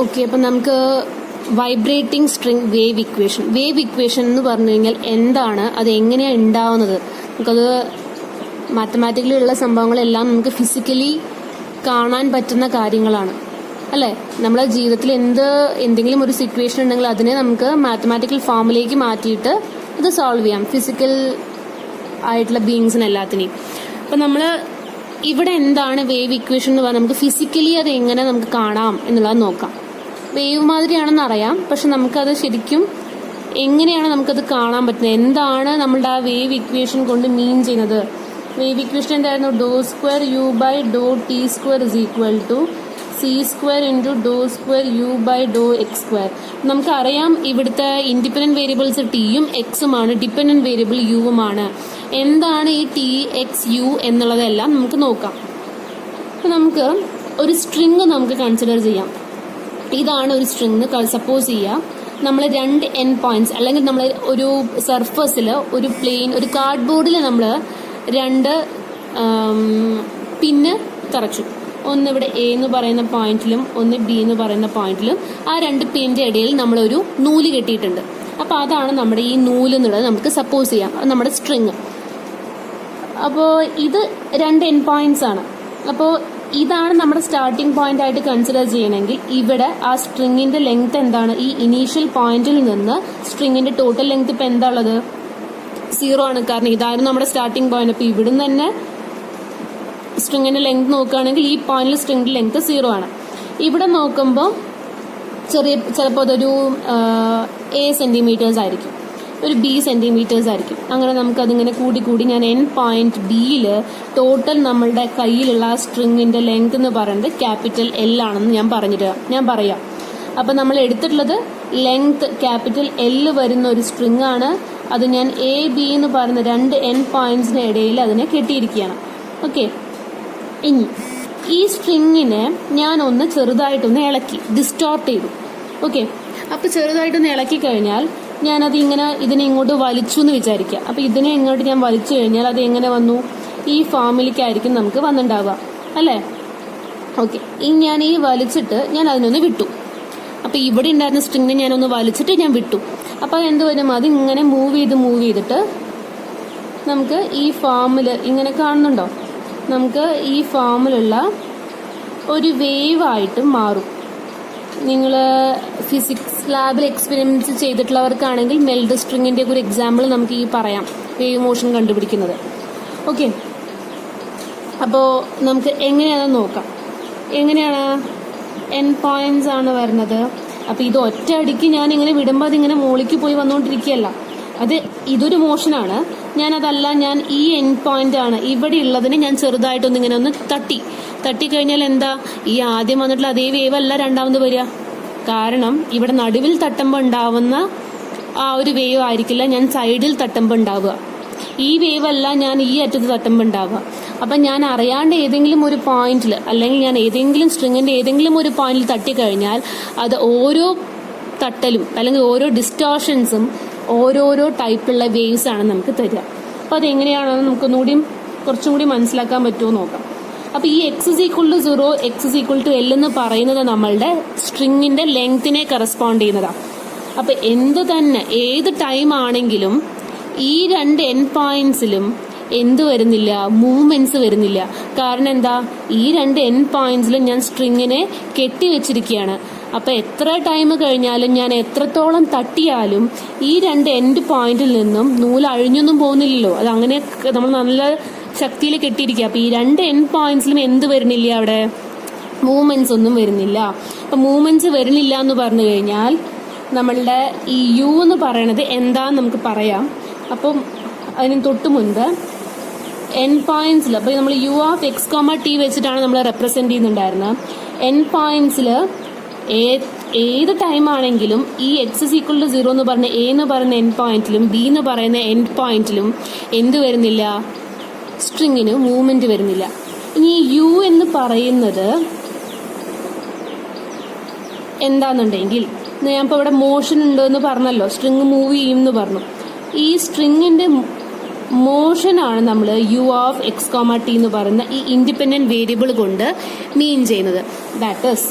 Okay, അപ്പം നമുക്ക് vibrating string wave equation എന്ന് പറഞ്ഞു കഴിഞ്ഞാൽ എന്താണ്, അത് എങ്ങനെയാണ് ഉണ്ടാവുന്നത്, നമുക്കത് മാത്തമാറ്റിക്കലി ഉള്ള സംഭവങ്ങളെല്ലാം നമുക്ക് ഫിസിക്കലി കാണാൻ പറ്റുന്ന കാര്യങ്ങളാണ് അല്ലേ. നമ്മളെ ജീവിതത്തിൽ എന്തെങ്കിലും ഒരു സിറ്റുവേഷൻ ഉണ്ടെങ്കിൽ അതിനെ നമുക്ക് മാത്തമാറ്റിക്കൽ ഫോമിലേക്ക് മാറ്റിയിട്ട് ഇത് സോൾവ് ചെയ്യാം, ഫിസിക്കൽ ആയിട്ടുള്ള ബീയിങ്സിന് എല്ലാത്തിനെയും. അപ്പം നമ്മൾ ഇവിടെ എന്താണ് വേവ് ഇക്വേഷൻ എന്ന് പറഞ്ഞാൽ നമുക്ക് ഫിസിക്കലി അത് എങ്ങനെ നമുക്ക് കാണാം എന്നുള്ളത് നോക്കാം. വേവ് മാതിരിയാണെന്ന് അറിയാം, പക്ഷെ നമുക്കത് ശരിക്കും എങ്ങനെയാണ് നമുക്കത് കാണാൻ പറ്റുന്നത്, എന്താണ് നമ്മളുടെ ആ വേവ് ഇക്വേഷൻ കൊണ്ട് മീൻ ചെയ്യുന്നത്. വേവ് ഇക്വേഷൻ എന്തായിരുന്നു? Do square u by do t square is equal to c square into do square u by do x square. നമുക്കറിയാം ഇവിടുത്തെ ഇൻഡിപെൻഡന്റ് വേരിയബിൾസ് ടിയും എക്സുമാണ്, ഡിപെൻഡന്റ് വേരിയബിൾ യുവുമാണ്. എന്താണ് ഈ ടി എക്സ് യു എന്നുള്ളതെല്ലാം നമുക്ക് നോക്കാം. അപ്പം നമുക്ക് ഒരു സ്ട്രിങ് നമുക്ക് കൺസിഡർ ചെയ്യാം. ഇതാണ് ഒരു സ്ട്രിങ്. സപ്പോസ് ചെയ്യാം നമ്മൾ 2 എൻ പോയിന്റ്സ്, അല്ലെങ്കിൽ നമ്മൾ ഒരു സർഫസിൽ ഒരു പ്ലെയിൻ, ഒരു കാർഡ്ബോർഡിൽ നമ്മൾ 2 പിന്ന് തറച്ചു. ഒന്ന് ഇവിടെ എ എന്ന് പറയുന്ന പോയിന്റിലും ഒന്ന് ബി എന്ന് പറയുന്ന പോയിന്റിലും. ആ 2 പിന്നിന്റെ ഇടയിൽ നമ്മളൊരു നൂല് കെട്ടിയിട്ടുണ്ട്. അപ്പോൾ അതാണ് നമ്മുടെ ഈ നൂല് എന്നുള്ളത് നമുക്ക് സപ്പോസ് ചെയ്യാം, നമ്മുടെ സ്ട്രിങ്. അപ്പോൾ ഇത് 2 എൻ പോയിന്റ്സ് ആണ്. അപ്പോൾ ഇതാണ് നമ്മുടെ സ്റ്റാർട്ടിംഗ് പോയിന്റ് ആയിട്ട് കൺസിഡർ ചെയ്യണമെങ്കിൽ ഇവിടെ ആ സ്ട്രിങ്ങിന്റെ ലെങ്ത് എന്താണ്? ഈ ഇനീഷ്യൽ പോയിന്റിൽ നിന്ന് സ്ട്രിങ്ങിന്റെ ടോട്ടൽ ലെങ്ത് ഇപ്പം എന്താ ഉള്ളത്? 0 ആണ്. കാരണം ഇതായിരുന്നു നമ്മുടെ സ്റ്റാർട്ടിംഗ് പോയിന്റ്. അപ്പോൾ ഇവിടുന്ന് തന്നെ സ്ട്രിങ്ങിന്റെ ലെങ്ത് നോക്കുകയാണെങ്കിൽ ഈ പോയിന്റിൽ സ്ട്രിങ്ങിന്റെ ലെങ്ത് 0 ആണ്. ഇവിടെ നോക്കുമ്പോൾ ചിലപ്പോൾ അതൊരു A സെന്റിമീറ്റേഴ്സ് ആയിരിക്കും, ഒരു B സെന്റിമീറ്റേഴ്സ് ആയിരിക്കും. അങ്ങനെ നമുക്കതിങ്ങനെ കൂടി ഞാൻ എൻ പോയിന്റ് ബിയിൽ ടോട്ടൽ നമ്മളുടെ കയ്യിലുള്ള ആ സ്ട്രിങ്ങിന്റെ ലെങ്ത് എന്ന് പറയുന്നത് ക്യാപിറ്റൽ L ആണെന്ന് ഞാൻ പറയാം. അപ്പം നമ്മൾ എടുത്തിട്ടുള്ളത് ലെങ്ത് ക്യാപിറ്റൽ L വരുന്ന ഒരു സ്ട്രിങ് ആണ്. അത് ഞാൻ A B എന്ന് പറയുന്ന 2 എൻ പോയിന്റ്സിന്റെ ഇടയിൽ അതിനെ കെട്ടിയിരിക്കുകയാണ്. ഓക്കെ, ഇനി ഈ സ്ട്രിങ്ങിനെ ഞാൻ ഒന്ന് ചെറുതായിട്ടൊന്ന് ഇളക്കി ഡിസ്റ്റോർട്ട് ചെയ്തു. ഓക്കെ, അപ്പോൾ ചെറുതായിട്ടൊന്ന് ഇളക്കി കഴിഞ്ഞാൽ ഞാനത് ഇതിനെ ഇങ്ങോട്ട് വലിച്ചു എന്ന് വിചാരിക്കുക. അപ്പോൾ ഇതിനെ ഇങ്ങോട്ട് ഞാൻ വലിച്ചു കഴിഞ്ഞാൽ അത് എങ്ങനെ വന്നു? ഈ ഫോമിലേക്കായിരിക്കും നമുക്ക് വന്നിട്ടുണ്ടാവുക അല്ലേ. ഓക്കെ, ഇനി ഞാൻ ഈ വലിച്ചിട്ട് ഞാൻ അതിനൊന്ന് വിട്ടു. അപ്പോൾ ഇവിടെ ഉണ്ടായിരുന്ന സ്ട്രിങ്ങിനെ ഞാനൊന്ന് വലിച്ചിട്ട് ഞാൻ വിട്ടു. അപ്പോൾ അതെന്ത് വരും? അത് ഇങ്ങനെ മൂവ് ചെയ്തിട്ട് നമുക്ക് ഈ ഫോമിൽ ഇങ്ങനെ കാണുന്നുണ്ടോ? നമുക്ക് ഈ ഫോമിലുള്ള ഒരു വേവ് ആയിട്ട് മാറും. നിങ്ങൾ ഫിസിക്സ് ലാബിൽ എക്സ്പെരിമെന്റ്സ് ചെയ്തിട്ടുള്ളവർക്കാണെങ്കിൽ മെൽഡ് സ്ട്രിങ്ങിന്റെ ഒരു എക്സാമ്പിൾ നമുക്ക് ഈ പറയാം, വേവ് മോഷൻ കണ്ടുപിടിക്കുന്നത്. ഓക്കെ, അപ്പോൾ നമുക്ക് എങ്ങനെയാണെന്ന് നോക്കാം. എങ്ങനെയാണ്? എൻ പോയിന്റ്സ് ആണ് വരുന്നത്. അപ്പോൾ ഇത് ഒറ്റയടിക്ക് ഞാൻ ഇങ്ങനെ വിടുമ്പോൾ അതിങ്ങനെ മുകളിലേക്ക് പോയി വന്നുകൊണ്ടിരിക്കുകയല്ല, ഇതൊരു മോഷനാണ്. ഞാൻ ഈ എൻ പോയിന്റ് ആണ് ഇവിടെ ഉള്ളതിനെ ഞാൻ ചെറുതായിട്ടൊന്ന് ഇങ്ങനെ ഒന്ന് തട്ടിക്കഴിഞ്ഞാൽ എന്താ? ഈ ആദ്യം വന്നിട്ടുള്ള അതേ വേവ് അല്ല രണ്ടാമത് വരിക. കാരണം ഇവിടെ നടുവിൽ തട്ടുമ്പോൾ ഉണ്ടാവുന്ന ആ ഒരു വേവ് ആയിരിക്കില്ല ഞാൻ സൈഡിൽ തട്ടുമ്പോൾ ഉണ്ടാവുക. ഈ വേവ് അല്ല ഞാൻ ഈ അറ്റത്ത് തട്ടുമ്പോൾ ഉണ്ടാവുക. അപ്പം ഞാൻ അറിയാണ്ട് ഏതെങ്കിലും ഒരു പോയിന്റിൽ, അല്ലെങ്കിൽ ഞാൻ ഏതെങ്കിലും സ്ട്രിങ്ങിന്റെ ഏതെങ്കിലും ഒരു പോയിന്റിൽ തട്ടിക്കഴിഞ്ഞാൽ അത് ഓരോ തട്ടലും അല്ലെങ്കിൽ ഓരോ ഡിസ്റ്റോർഷൻസും ഓരോരോ ടൈപ്പുള്ള വേവ്സ് ആണ് നമുക്ക് തരിക. അപ്പോൾ അതെങ്ങനെയാണെന്ന് നമുക്ക് കുറച്ചും കൂടി മനസ്സിലാക്കാൻ പറ്റുമോ നോക്കാം. അപ്പോൾ ഈ x=0, x=L എന്ന് പറയുന്നത് നമ്മളുടെ സ്ട്രിങ്ങിന്റെ ലെങ്തിനെ കറസ്പോണ്ട് ചെയ്യുന്നതാണ്. അപ്പോൾ ഏത് ടൈം ആണെങ്കിലും ഈ 2 എൻ പോയിന്റ്സിലും എന്ത് വരുന്നില്ല? മൂവ്മെന്റ്സ് വരുന്നില്ല. കാരണം എന്താ? ഈ 2 എൻ പോയിന്റ്സിലും ഞാൻ സ്ട്രിങ്ങിനെ കെട്ടിവെച്ചിരിക്കുകയാണ്. അപ്പോൾ എത്ര ടൈം കഴിഞ്ഞാലും ഞാൻ എത്രത്തോളം തട്ടിയാലും ഈ 2 എൻഡ് പോയിന്റിൽ നിന്നും നൂല് അഴിഞ്ഞൊന്നും പോകുന്നില്ലല്ലോ. അത് അങ്ങനെ നമ്മൾ നല്ല ശക്തിയിൽ കെട്ടിയിരിക്കുക. അപ്പോൾ ഈ 2 എൻഡ് പോയിന്റ്സിലും എന്ത് വരുന്നില്ല? അവിടെ മൂവ്മെന്റ്സ് ഒന്നും വരുന്നില്ല. അപ്പം മൂവ്മെന്റ്സ് വരുന്നില്ല എന്ന് പറഞ്ഞു കഴിഞ്ഞാൽ നമ്മളുടെ ഈ യു എന്ന് പറയണത് എന്താന്ന് നമുക്ക് പറയാം. അപ്പം അതിന് തൊട്ട് മുൻപ് എൻ പോയിന്റ്സിൽ, അപ്പോൾ നമ്മൾ u(x,t) വെച്ചിട്ടാണ് നമ്മൾ റെപ്രസെന്റ് ചെയ്യുന്നുണ്ടായിരുന്നത്. എൻ പോയിന്റ്സിൽ ഏത് ടൈം ആണെങ്കിലും ഈ x=0 എന്ന് പറഞ്ഞ A എന്ന് പറയുന്ന എൻ പോയിന്റിലും B എന്ന് പറയുന്ന എൻ പോയിന്റിലും എന്ത് വരുന്നില്ല? സ്ട്രിങ്ങിന് മൂവ്മെന്റ് വരുന്നില്ല. ഇനി യു എന്ന് പറയുന്നത് എന്താണെന്നുണ്ടെങ്കിൽ, ഞാൻ ഇപ്പോൾ ഇവിടെ മോഷൻ ഉണ്ട് എന്ന് പറഞ്ഞല്ലോ, സ്ട്രിങ് മൂവ് ചെയ്യും എന്ന് പറഞ്ഞു. ഈ സ്ട്രിങ്ങിന്റെ മോഷനാണ് നമ്മൾ u(x,t) എന്ന് പറയുന്ന ഈ ഇൻഡിപെൻഡന്റ് വേരിയബിൾ കൊണ്ട് മീൻ ചെയ്യുന്നത്. ദാറ്റ് ഈസ്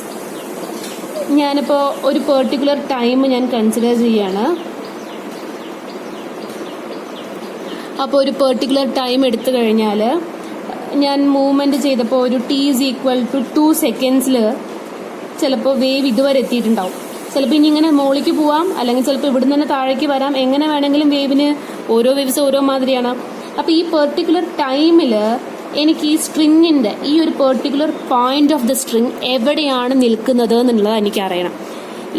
ഞാനിപ്പോൾ ഒരു പെർട്ടിക്കുലർ ടൈം ഞാൻ കൺസിഡർ ചെയ്യാണ്. അപ്പോൾ ഒരു പെർട്ടിക്കുലർ ടൈം എടുത്തു കഴിഞ്ഞാൽ ഞാൻ മൂവ്മെൻറ്റ് ചെയ്തപ്പോൾ ഒരു t = 2 സെക്കൻഡ്സിൽ ചിലപ്പോൾ വേവ് ഇതുവരെ എത്തിയിട്ടുണ്ടാവും. ചിലപ്പോൾ ഇനി ഇങ്ങനെ മുകളിലേക്ക് പോവാം, അല്ലെങ്കിൽ ചിലപ്പോൾ ഇവിടുന്ന് തന്നെ താഴേക്ക് വരാം. എങ്ങനെ വേണമെങ്കിലും വേവിന് ഓരോ വേവ്സ് ഓരോ മാതിരിയാണ്. അപ്പോൾ ഈ പെർട്ടിക്കുലർ ടൈമിൽ എനിക്ക് ഈ സ്ട്രിങ്ങിൻ്റെ ഈ ഒരു particular point of the string എവിടെയാണ് നിൽക്കുന്നത് എന്നുള്ളത് എനിക്ക് അറിയണം.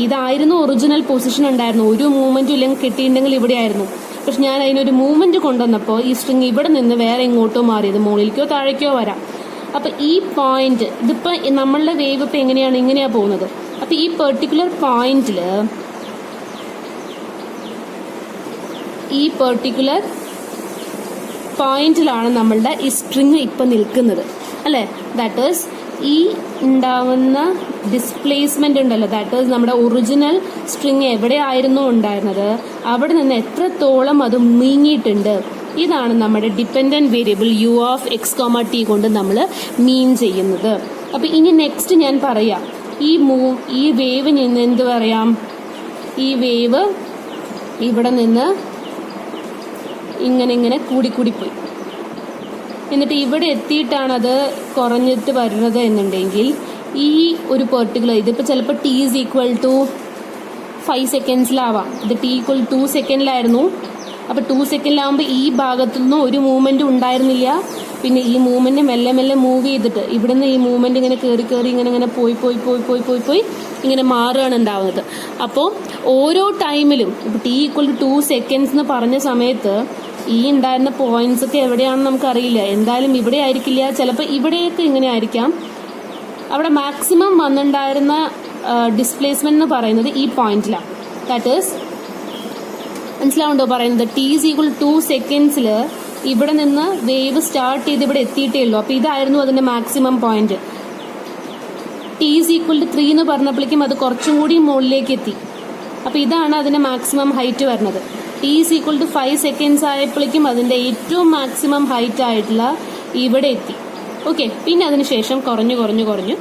ഇതായിരുന്നു ഒറിജിനൽ പൊസിഷൻ ഉണ്ടായിരുന്നു. ഒരു മൂവ്മെൻറ്റും ഇല്ലെങ്കിൽ കിട്ടിയിട്ടുണ്ടെങ്കിൽ ഇവിടെ ആയിരുന്നു. പക്ഷെ ഞാൻ അതിനൊരു മൂവ്മെന്റ് കൊണ്ടുവന്നപ്പോൾ ഈ സ്ട്രിങ് ഇവിടെ നിന്ന് വേറെ എങ്ങോട്ടോ മാറിയത്, മുകളിലേക്കോ താഴേക്കോ വരാം. അപ്പം ഈ പോയിന്റ് ഇതിപ്പോൾ നമ്മളുടെ വേവ് ഇപ്പം ഇങ്ങനെയാണ് പോകുന്നത്. അപ്പം ഈ പെർട്ടിക്കുലർ പോയിന്റിലാണ് നമ്മളുടെ ഈ സ്ട്രിങ് ഇപ്പം നിൽക്കുന്നത് അല്ലേ. ദാറ്റ് ഈസ് ഈ ഉണ്ടാവുന്ന ഡിസ്പ്ലേസ്മെന്റ് ഉണ്ടല്ലോ, ദാറ്റ് ഈസ് നമ്മുടെ ഒറിജിനൽ സ്ട്രിങ് എവിടെയായിരുന്നു ഉണ്ടായിരുന്നത് അവിടെ നിന്ന് എത്രത്തോളം അത് നീങ്ങിയിട്ടുണ്ട്. ഇതാണ് നമ്മുടെ ഡിപ്പെൻഡന്റ് വേരിയബിൾ u(x, t) കൊണ്ട് നമ്മൾ മീൻ ചെയ്യുന്നത്. അപ്പൊ ഇനി നെക്സ്റ്റ് ഞാൻ പറയാം, ഈ വേവ് നിന്ന് എന്ത് പറയാം, ഈ വേവ് ഇവിടെ നിന്ന് ഇങ്ങനെ കൂടിപ്പോയി, എന്നിട്ട് ഇവിടെ എത്തിയിട്ടാണ് അത് കുറഞ്ഞിട്ട് വരുന്നത് എന്നുണ്ടെങ്കിൽ ഈ ഒരു പെർട്ടിക്കുലർ ഇതിപ്പോൾ ചിലപ്പോൾ t = 5 സെക്കൻഡ്സിലാവാം. ഇത് t = 2 സെക്കൻഡിലായിരുന്നു. അപ്പോൾ 2 സെക്കൻഡിലാവുമ്പോൾ ഈ ഭാഗത്തുനിന്ന് ഒരു മൂവ്മെൻറ്റും ഉണ്ടായിരുന്നില്ല. പിന്നെ ഈ മൂവ്മെൻറ്റ് മെല്ലെ മൂവ് ചെയ്തിട്ട് ഇവിടുന്ന് ഈ മൂവ്മെൻറ്റ് ഇങ്ങനെ കയറി ഇങ്ങനെ പോയി ഇങ്ങനെ മാറുകയാണ് ഉണ്ടാവുന്നത്. അപ്പോൾ ഓരോ ടൈമിലും ഇപ്പോൾ t = 2 സെക്കൻഡ്സ് എന്ന് പറഞ്ഞ സമയത്ത് ഈ ഉണ്ടായിരുന്ന പോയിന്റ്സ് ഒക്കെ എവിടെയാണെന്ന് നമുക്കറിയില്ല. എന്തായാലും ഇവിടെ ആയിരിക്കില്ല, ചിലപ്പോൾ ഇവിടെയൊക്കെ ഇങ്ങനെ ആയിരിക്കാം. അവിടെ മാക്സിമം വന്നിട്ടുണ്ടായിരുന്ന ഡിസ്പ്ലേസ്മെന്റ് എന്ന് പറയുന്നത് ഈ പോയിന്റിലാണ്. ദാറ്റ് ഈസ് മനസ്സിലാവുണ്ടോ പറയുന്നത്, t = 2 സെക്കൻഡ്സിൽ ഇവിടെ നിന്ന് വേവ് സ്റ്റാർട്ട് ചെയ്ത് ഇവിടെ എത്തിയിട്ടേ ഉള്ളൂ. അപ്പോൾ ഇതായിരുന്നു അതിന്റെ മാക്സിമം പോയിന്റ്. t = 3 എന്ന് പറഞ്ഞപ്പോഴേക്കും അത് കുറച്ചും കൂടി മുകളിലേക്ക് എത്തി. അപ്പോൾ ഇതാണ് അതിന്റെ മാക്സിമം ഹൈറ്റ് വരുന്നത്. t = 5 സെക്കൻഡ്സ് ആയപ്പോഴേക്കും അതിന്റെ ഏറ്റവും മാക്സിമം ഹൈറ്റ് ആയിട്ടുള്ള ഇവിടെ എത്തി. ഓക്കെ, പിന്നെ അതിനുശേഷം കുറഞ്ഞു വന്നു.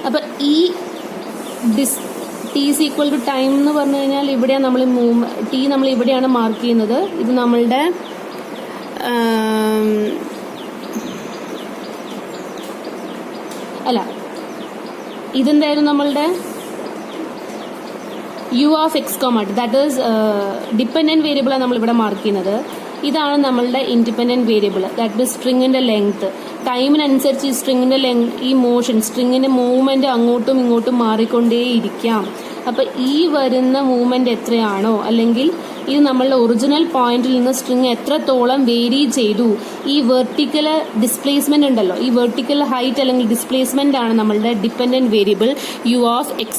അപ്പൊ ഈ t = ടൈം എന്ന് പറഞ്ഞു കഴിഞ്ഞാൽ ഇവിടെയാണ് നമ്മൾ നമ്മൾ ഇവിടെയാണ് മാർക്ക് ചെയ്യുന്നത്. ഇത് നമ്മളുടെ ഇതെന്തായിരുന്നു നമ്മളുടെ u(x, t), that is dependent വേരിയബിളാണ് നമ്മൾ ഇവിടെ മാർക്ക് ചെയ്യുന്നത്. ഇതാണ് നമ്മളുടെ ഇൻഡിപെൻഡന്റ് വേരിയബിൾ, ദാറ്റ് ഈസ് സ്ട്രിങ്ങിന്റെ ലെങ്ത്. ടൈമിനനുസരിച്ച് ഈ സ്ട്രിങ്ങിന്റെ ഈ മോഷൻ, സ്ട്രിങ്ങിന്റെ മൂവ്മെന്റ് അങ്ങോട്ടും ഇങ്ങോട്ടും മാറിക്കൊണ്ടേയിരിക്കാം. അപ്പൊ ഈ വരുന്ന മൂവ്മെന്റ് എത്രയാണോ, അല്ലെങ്കിൽ ഇത് നമ്മളുടെ ഒറിജിനൽ പോയിന്റിൽ നിന്ന് സ്ട്രിങ് എത്രത്തോളം വേരി ചെയ്തു, ഈ വെർട്ടിക്കൽ ഡിസ്പ്ലേസ്മെന്റ് ഉണ്ടല്ലോ, ഈ വെർട്ടിക്കൽ ഹൈറ്റ് അല്ലെങ്കിൽ ഡിസ്പ്ലേസ്മെന്റ് ആണ് നമ്മളുടെ ഡിപ്പെൻഡന്റ് വേരിയബിൾ u(x,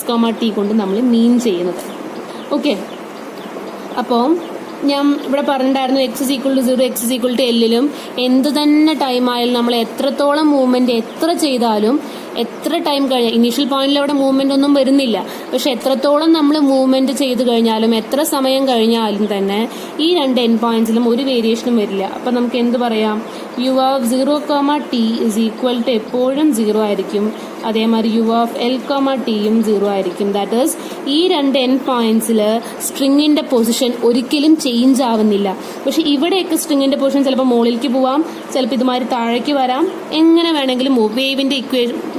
t) കൊണ്ട് നമ്മൾ മീൻ ചെയ്യുന്നത്. ഓക്കെ, അപ്പോൾ ഞാൻ ഇവിടെ പറഞ്ഞിട്ടുണ്ടായിരുന്നു x = 0, x = L എന്ത് തന്നെ ടൈം ആയാലും നമ്മൾ എത്രത്തോളം മൂവ്മെന്റ് എത്ര ചെയ്താലും, എത്ര ടൈം കഴിഞ്ഞാൽ ഇനീഷ്യൽ പോയിന്റിൽ അവിടെ മൂവ്മെന്റ് ഒന്നും വരുന്നില്ല, പക്ഷെ എത്രത്തോളം നമ്മൾ മൂവ്മെന്റ് ചെയ്ത് കഴിഞ്ഞാലും എത്ര സമയം കഴിഞ്ഞാലും തന്നെ ഈ രണ്ട് എൻഡ് പോയിന്റ്സിലും ഒരു വേരിയേഷനും വരില്ല. അപ്പം നമുക്ക് എന്ത് പറയാം, u(0, t) = എപ്പോഴും 0 ആയിരിക്കും. അതേമാതിരി u(L, t) യും 0 ആയിരിക്കും. ദാറ്റ് ഈസ് ഈ രണ്ട് എൻഡ് പോയിന്റ്സിൽ സ്ട്രിങ്ങിന്റെ പൊസിഷൻ ഒരിക്കലും ചേഞ്ച് ആവുന്നില്ല. പക്ഷെ ഇവിടെയൊക്കെ സ്ട്രിങ്ങിന്റെ പൊസിഷൻ ചിലപ്പോൾ മുകളിലേക്ക് പോവാം, ചിലപ്പോൾ ഇതുമാതിരി താഴേക്ക് വരാം. എങ്ങനെ വേണമെങ്കിലും വേവിന്റെ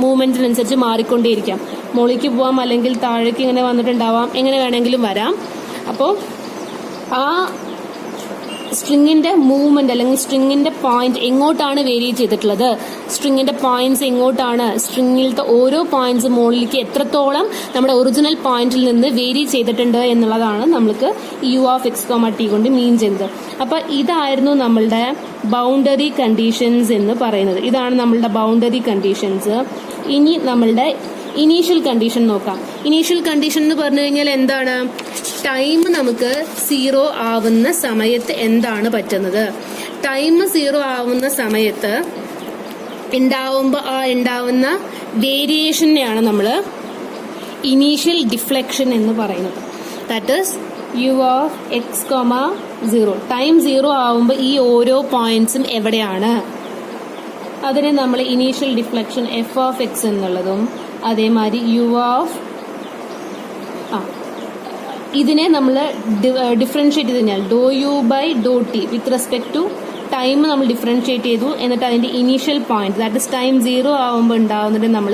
മൂവ്മെന്റിനനുസരിച്ച് മാറിക്കൊണ്ടേയിരിക്കാം. മുകളിലേക്ക് പോവാം, അല്ലെങ്കിൽ താഴേക്ക് ഇങ്ങനെ വന്നിട്ടുണ്ടാവാം, എങ്ങനെ വേണമെങ്കിലും വരാം. അപ്പോൾ ആ സ്ട്രിങ്ങിന്റെ മൂവ്മെന്റ് അല്ലെങ്കിൽ സ്ട്രിങ്ങിന്റെ പോയിന്റ് എങ്ങോട്ടാണ് വേരി ചെയ്തിട്ടുള്ളത്, സ്ട്രിങ്ങിന്റെ പോയിന്റ്സ് എങ്ങോട്ടാണ്, സ്ട്രിങ്ങിലത്തെ ഓരോ പോയിന്റ്സ് മുകളിലേക്ക് എത്രത്തോളം നമ്മുടെ ഒറിജിനൽ പോയിന്റിൽ നിന്ന് വേരി ചെയ്തിട്ടുണ്ട് എന്നുള്ളതാണ് നമ്മൾക്ക് u(x, t) കൊണ്ട് മീൻ ചെയ്യുന്നത്. അപ്പൊ ഇതായിരുന്നു നമ്മളുടെ ബൗണ്ടറി കണ്ടീഷൻസ് എന്ന് പറയുന്നത്. ഇതാണ് നമ്മളുടെ ബൗണ്ടറി കണ്ടീഷൻസ്. ഇനി നമ്മളുടെ ഇനീഷ്യൽ കണ്ടീഷൻ നോക്കാം. ഇനീഷ്യൽ കണ്ടീഷൻ എന്ന് പറഞ്ഞു കഴിഞ്ഞാൽ എന്താണ്, ടൈം നമുക്ക് 0 ആവുന്ന സമയത്ത് എന്താണ് പറ്റുന്നത്, ടൈം 0 ആവുന്ന സമയത്ത് ഉണ്ടാവുന്ന വേരിയേഷനെയാണ് നമ്മൾ ഇനീഷ്യൽ ഡിഫ്ലക്ഷൻ എന്ന് പറയുന്നത്. ദാറ്റ് ഈസ് u(x, 0) ടൈം 0 ആവുമ്പോൾ ഈ ഓരോ പോയിന്റ്സും എവിടെയാണ്, അതിനെ നമ്മൾ initial deflection f of x എന്നുള്ളതും അതേമാതിരി ഇതിനെ നമ്മൾ ഡിഫറൻഷിയേറ്റ് ചെയ്ത് കഴിഞ്ഞാൽ do u by do t with respect to time നമ്മൾ ഡിഫറൻഷിയേറ്റ് ചെയ്തു. എന്നിട്ട് അതിന്റെ initial point that is time 0 ആവുമ്പോൾ ഉണ്ടാവുന്നതിന് നമ്മൾ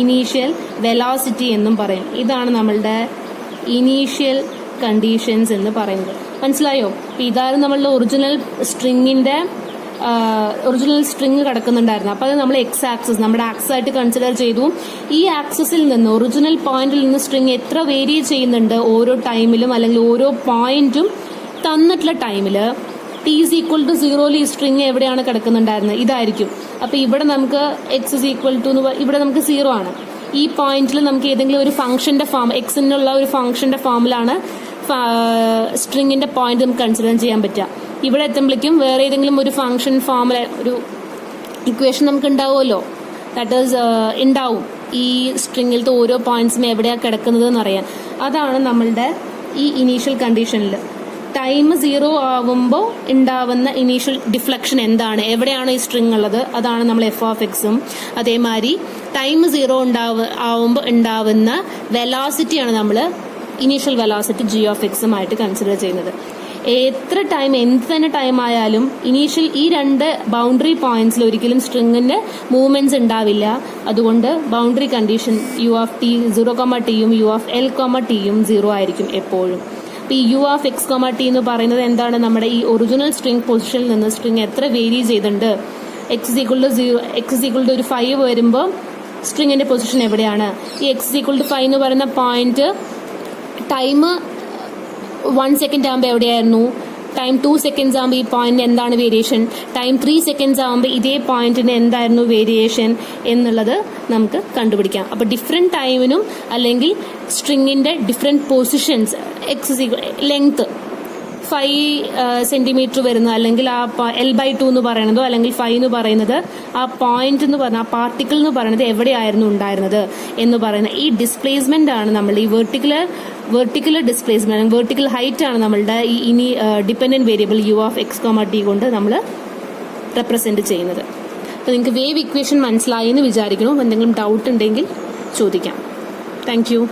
ഇനീഷ്യൽ വെലോസിറ്റി എന്നും പറയും. ഇതാണ് നമ്മളുടെ ഇനീഷ്യൽ കണ്ടീഷൻസ് എന്ന് പറയുന്നത്. മനസ്സിലായോ? ഇതായിരുന്നു നമ്മളുടെ ഒറിജിനൽ സ്ട്രിങ് കിടക്കുന്നുണ്ടായിരുന്നു. അപ്പോൾ അത് നമ്മൾ എക്സ് ആക്സിസ് നമ്മുടെ ആക്സിസ് ആയിട്ട് കൺസിഡർ ചെയ്തു. ഈ ആക്സിസിൽ നിന്ന് ഒറിജിനൽ പോയിന്റിൽ നിന്ന് സ്ട്രിങ് എത്ര വേരി ചെയ്യുന്നുണ്ട് ഓരോ ടൈമിലും അല്ലെങ്കിൽ ഓരോ പോയിന്റും തന്നിട്ടുള്ള ടൈമില് t is equal to 0 ഈ സ്ട്രിങ് എവിടെയാണ് കിടക്കുന്നുണ്ടായിരുന്നത്? ഇതായിരിക്കും. അപ്പൊ ഇവിടെ നമുക്ക് x is equal to ഇവിടെ നമുക്ക് 0 ആണ്. ഈ പോയിന്റിൽ നമുക്ക് ഏതെങ്കിലും ഒരു ഫംഗ്ഷന്റെ ഫോം എക്സിനുള്ള ഒരു ഫംഗ്ഷന്റെ ഫോമിലാണ് സ്ട്രിങ്ങിന്റെ പോയിന്റ് നമുക്ക് കൺസിഡർ ചെയ്യാൻ പറ്റുക. ഇവിടെ എത്തുമ്പോഴേക്കും വേറെ ഏതെങ്കിലും ഒരു ഫംഗ്ഷൻ ഫോമിൽ ഒരു ഇക്വേഷൻ നമുക്ക് ഉണ്ടാവുമല്ലോ. ദാറ്റ് ഈസ് ഉണ്ടാവും ഈ സ്ട്രിങ്ങിലത്തെ ഓരോ പോയിന്റ്സും എവിടെയാണ് കിടക്കുന്നത് എന്നറിയാൻ. അതാണ് നമ്മളുടെ ഈ ഇനീഷ്യൽ കണ്ടീഷനിൽ ടൈം 0 ആവുമ്പോൾ ഉണ്ടാവുന്ന ഇനീഷ്യൽ ഡിഫ്ലക്ഷൻ എന്താണ്, എവിടെയാണ് ഈ സ്ട്രിങ് ഉള്ളത്, അതാണ് നമ്മൾ എഫ് ഓഫ് എക്സും. അതേമാതിരി ടൈം 0 ആവുമ്പോൾ ഉണ്ടാവുന്ന വെലോസിറ്റിയാണ് നമ്മൾ ഇനീഷ്യൽ വെലോസിറ്റി ജി ഓഫ് എക്സും ആയിട്ട് കൺസിഡർ ചെയ്യുന്നത്. എത്ര ടൈം എന്ത് തന്നെ ടൈം ആയാലും ഇനീഷ്യൽ ഈ രണ്ട് ബൗണ്ടറി പോയിന്റ്സിൽ ഒരിക്കലും സ്ട്രിങ്ങിന്റെ മൂവ്മെന്റ്സ് ഉണ്ടാവില്ല. അതുകൊണ്ട് boundary condition u of t 0, ടിയും യു ഓഫ് എൽ, ടിയും 0 ആയിരിക്കും എപ്പോഴും. ഈ യു ഓഫ് എക്സ്, ടി എന്ന് പറയുന്നത് എന്താണ്? നമ്മുടെ ഈ ഒറിജിനൽ സ്ട്രിങ് പൊസിഷനിൽ നിന്ന് സ്ട്രിങ് എത്ര വേരി ചെയ്തിട്ടുണ്ട്. X equal to 0, x equal to ഒരു 5 വരുമ്പോൾ സ്ട്രിങ്ങിന്റെ പൊസിഷൻ എവിടെയാണ്? ഈ എക്സ് ഈക്വൾ ടു 5 എന്ന് പറയുന്ന പോയിന്റ് ടൈം 1 സെക്കൻഡ് ആകുമ്പോൾ എവിടെയായിരുന്നു? ടൈം 2 സെക്കൻഡ്സ് ആകുമ്പോൾ ഈ പോയിന്റ് എന്താണ് വേരിയേഷൻ? ടൈം 3 സെക്കൻഡ്സ് ആകുമ്പോൾ ഇതേ പോയിന്റിന് എന്തായിരുന്നു വേരിയേഷൻ എന്നുള്ളത് നമുക്ക് കണ്ടുപിടിക്കാം. അപ്പൊ ഡിഫറെന്റ് ടൈമിനും അല്ലെങ്കിൽ സ്ട്രിങ്ങിന്റെ ഡിഫറെന്റ് പൊസിഷൻസ് ലെങ്ത് 5 സെന്റിമീറ്റർ വരുന്നത് അല്ലെങ്കിൽ ആ L/2 എന്ന് പറയുന്നതോ അല്ലെങ്കിൽ 5 എന്ന് പറയുന്നത് ആ പോയിന്റ് എന്ന് പറഞ്ഞ ആ പാർട്ടിക്കിൾ എന്ന് പറയുന്നത് എവിടെയായിരുന്നു ഉണ്ടായിരുന്നത് എന്ന് പറയുന്ന ഈ ഡിസ്പ്ലേസ്മെന്റ് ആണ് നമ്മൾ ഈ വെർട്ടിക്കുലർ ഡിസ്പ്ലേസ്മെന്റ്, വെർട്ടിക്കൽ ഹൈറ്റ് ആണ് നമ്മളുടെ ഈ dependent variable u of x, t കൊണ്ട് നമ്മൾ റെപ്രസെന്റ് ചെയ്യുന്നത്. അപ്പോൾ നിങ്ങൾക്ക് വേവ് ഇക്വേഷൻ മനസ്സിലായി എന്ന് വിചാരിക്കണം. എന്തെങ്കിലും ഡൗട്ട് ഉണ്ടെങ്കിൽ ചോദിക്കാം. Thank you.